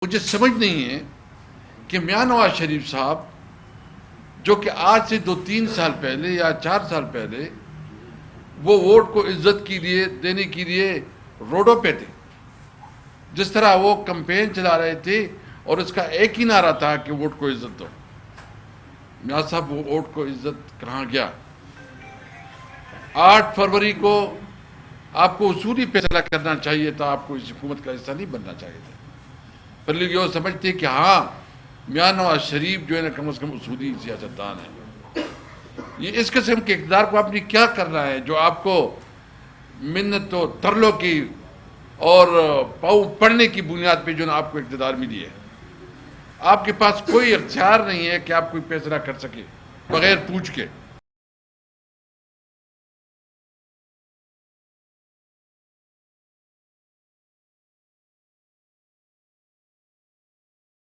مجھے سمجھ نہیں ہے کہ میاں نواز شریف صاحب جو کہ آج سے 2-3 سال پہلے یا 4 سال پہلے وہ ووٹ کو عزت کے لیے دینے کے لیے روڈوں پہ تھے، جس طرح وہ کمپین چلا رہے تھے اور اس کا ایک ہی نعرہ تھا کہ ووٹ کو عزت دو۔ میاں صاحب وہ ووٹ کو عزت کہاں گیا؟ 8 فروری کو آپ کو اصولی فیصلہ کرنا چاہیے تھا، آپ کو اس حکومت کا حصہ نہیں بننا چاہیے تھا۔ پھر لوگ یہ سمجھتے کہ ہاں میاں نواز شریف جو ہے نا کم از کم اصولی سیاستدان ہے۔ یہ اس قسم کے اقتدار کو آپ نے کیا کرنا ہے جو آپ کو منت و ترلوں کی اور پاؤں پڑنے کی بنیاد پہ جو نا آپ کو اقتدار ملی ہے؟ آپ کے پاس کوئی اختیار نہیں ہے کہ آپ کوئی فیصلہ کر سکے بغیر پوچھ کے۔